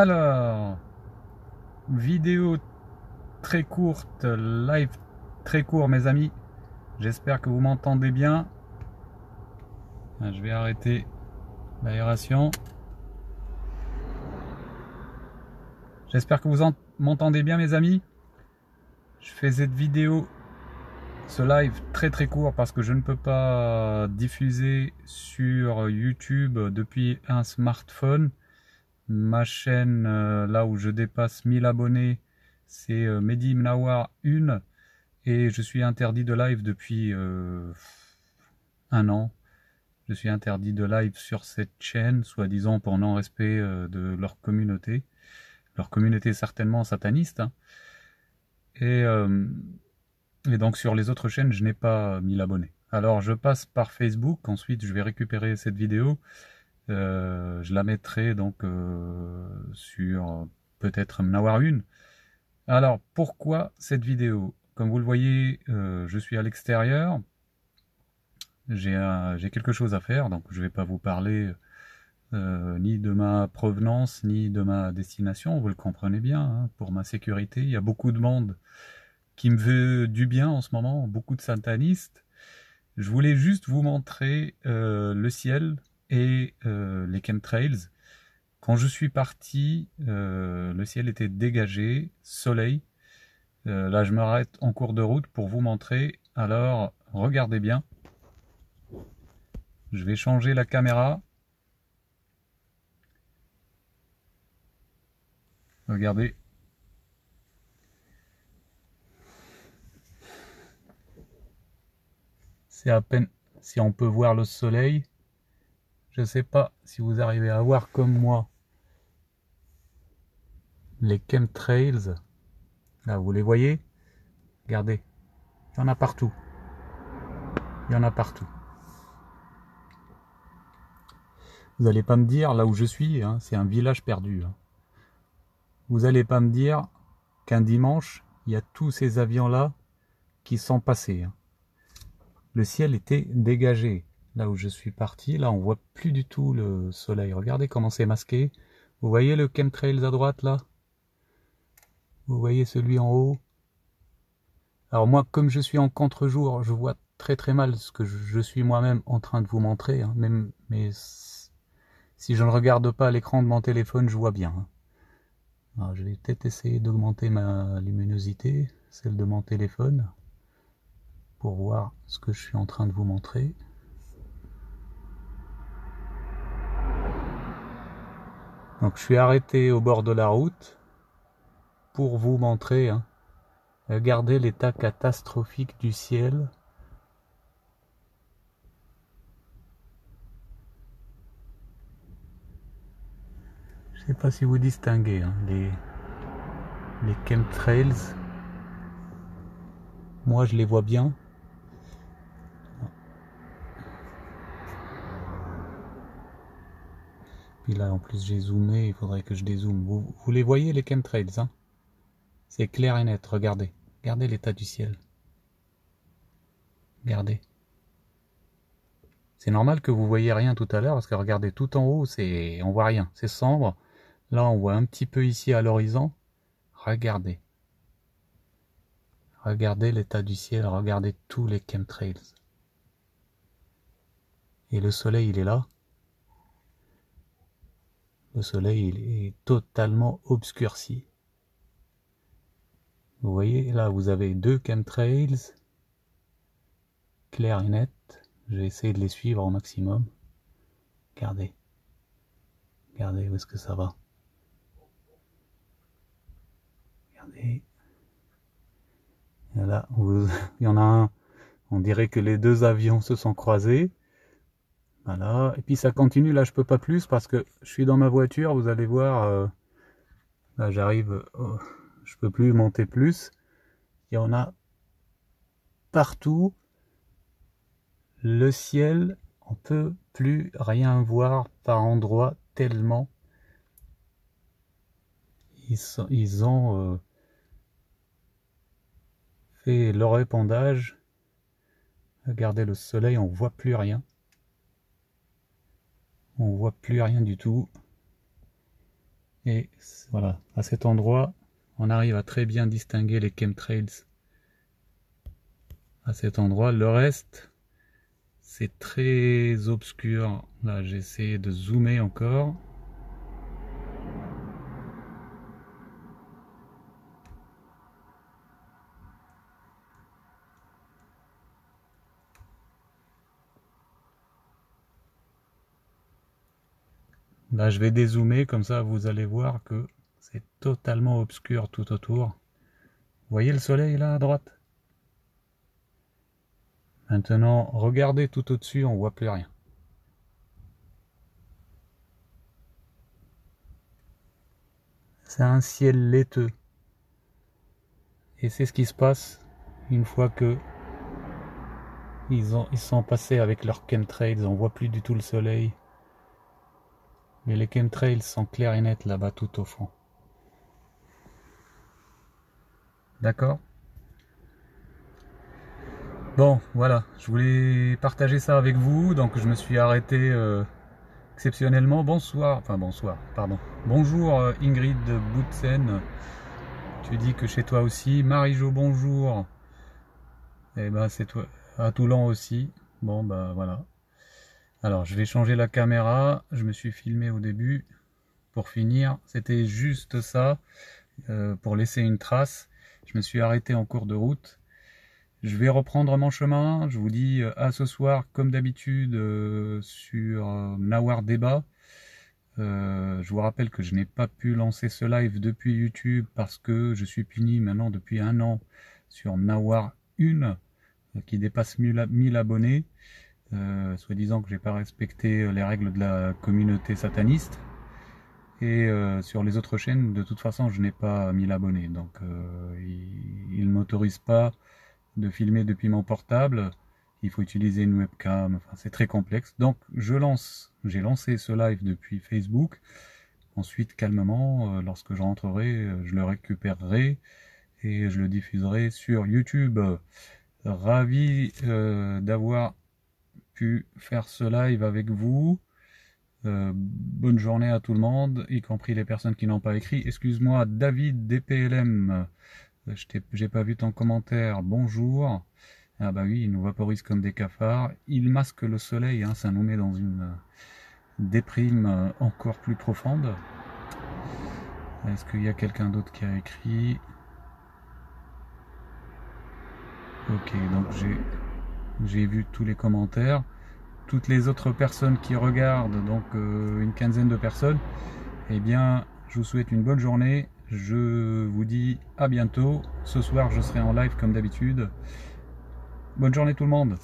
Alors, vidéo très courte, live très court mes amis. J'espère que vous m'entendez bien. Je vais arrêter l'aération. J'espère que vous m'entendez bien mes amis. Je fais cette vidéo, ce live très court parce que je ne peux pas diffuser sur YouTube depuis un smartphone. Ma chaîne, là où je dépasse 1000 abonnés, c'est Mehdi Mnawar 1 et je suis interdit de live depuis un an. Je suis interdit de live sur cette chaîne, soi-disant pour non-respect de leur communauté. Leur communauté est certainement sataniste. Hein. Et donc sur les autres chaînes, je n'ai pas 1000 abonnés. Alors je passe par Facebook, ensuite je vais récupérer cette vidéo. Je la mettrai donc sur peut-être Mnawar 1. Alors pourquoi cette vidéo? Comme vous le voyez, je suis à l'extérieur. J'ai quelque chose à faire, donc je ne vais pas vous parler ni de ma provenance, ni de ma destination, vous le comprenez bien, hein, pour ma sécurité. Il y a beaucoup de monde qui me veut du bien en ce moment, beaucoup de satanistes. Je voulais juste vous montrer le ciel et les chemtrails. Quand je suis parti, le ciel était dégagé, soleil. Là, je m'arrête en cours de route pour vous montrer. Alors, regardez bien. Je vais changer la caméra. Regardez. C'est à peine si on peut voir le soleil. Je ne sais pas si vous arrivez à voir comme moi les chemtrails. Là, vous les voyez? Regardez. Il y en a partout. Il y en a partout. Vous n'allez pas me dire, là où je suis, hein, c'est un village perdu. Hein. Vous n'allez pas me dire qu'un dimanche, il y a tous ces avions-là qui sont passés. Hein. Le ciel était dégagé. Là où je suis parti, là on voit plus du tout le soleil. Regardez comment c'est masqué. Vous voyez le chemtrails à droite là? Vous voyez celui en haut? Alors moi, comme je suis en contre-jour, je vois très mal ce que je suis moi-même en train de vous montrer. Hein. Mais si je ne regarde pas l'écran de mon téléphone, je vois bien. Hein. Alors, je vais peut-être essayer d'augmenter ma luminosité, celle de mon téléphone, pour voir ce que je suis en train de vous montrer. Donc je suis arrêté au bord de la route pour vous montrer. Hein. Regardez l'état catastrophique du ciel. Je ne sais pas si vous distinguez hein, les chemtrails. Moi je les vois bien. Puis là en plus j'ai zoomé, il faudrait que je dézoome. Vous les voyez les chemtrails hein? C'est clair et net, regardez. Regardez l'état du ciel. Regardez. C'est normal que vous voyez rien tout à l'heure parce que regardez tout en haut, on voit rien, c'est sombre. Là on voit un petit peu ici à l'horizon. Regardez. Regardez l'état du ciel, regardez tous les chemtrails. Et le soleil il est là. Le soleil il est totalement obscurci. Vous voyez là vous avez deux chemtrails. Clair et net. Je vais essayer de les suivre au maximum. Regardez. Regardez où est-ce que ça va. Regardez. Et là, il y en a un. On dirait que les deux avions se sont croisés. Voilà. Et puis ça continue. Là, je peux pas plus parce que je suis dans ma voiture. Vous allez voir. Là, j'arrive. Je peux plus monter plus. Il y en a partout. Le ciel, on peut plus rien voir par endroits tellement ils ont fait leur épandage. Regardez le soleil, on voit plus rien. On voit plus rien du tout. Et voilà, à cet endroit, on arrive à très bien distinguer les chemtrails à cet endroit. Le reste, c'est très obscur. Là, j'ai essayé de zoomer encore. Là, je vais dézoomer, comme ça vous allez voir que c'est totalement obscur tout autour. Vous voyez le soleil là à droite? Maintenant, regardez tout au-dessus, on voit plus rien. C'est un ciel laiteux. Et c'est ce qui se passe une fois que ils sont passés avec leurs chemtrails, on voit plus du tout le soleil. Mais les chemtrails sont clairs et nets là-bas tout au fond. D'accord? Bon, voilà, je voulais partager ça avec vous, donc je me suis arrêté exceptionnellement. Bonsoir, pardon. Bonjour Ingrid Boutsen, tu dis que chez toi aussi. Marie-Jo, bonjour. Eh ben c'est toi, à Toulon aussi. Bon bah voilà. Alors je vais changer la caméra, je me suis filmé au début. Pour finir, c'était juste ça, pour laisser une trace. Je me suis arrêté en cours de route. Je vais reprendre mon chemin. Je vous dis à ce soir, comme d'habitude, sur Nawar Débat. Je vous rappelle que je n'ai pas pu lancer ce live depuis YouTube parce que je suis puni maintenant depuis 1 an sur Nawar 1 qui dépasse 1000 abonnés, soi-disant que j'ai pas respecté les règles de la communauté sataniste. Et sur les autres chaînes, de toute façon, je n'ai pas 1000 abonnés, donc ils ne m'autorisent pas de filmer depuis mon portable. Il faut utiliser une webcam, enfin c'est très complexe. Donc j'ai lancé ce live depuis Facebook. Ensuite, calmement, lorsque je rentrerai, je le récupérerai et je le diffuserai sur YouTube. Ravi d'avoir pu faire ce live avec vous. Bonne journée à tout le monde, y compris les personnes qui n'ont pas écrit. Excuse-moi, David DPLM, j'ai pas vu ton commentaire. Bonjour. Ah bah oui, il nous vaporise comme des cafards. Il masque le soleil, hein, ça nous met dans une déprime encore plus profonde. Est-ce qu'il y a quelqu'un d'autre qui a écrit? Ok, donc j'ai vu tous les commentaires. Toutes les autres personnes qui regardent, donc une quinzaine de personnes, eh bien, je vous souhaite une bonne journée. Je vous dis à bientôt. Ce soir, je serai en live comme d'habitude. Bonne journée tout le monde.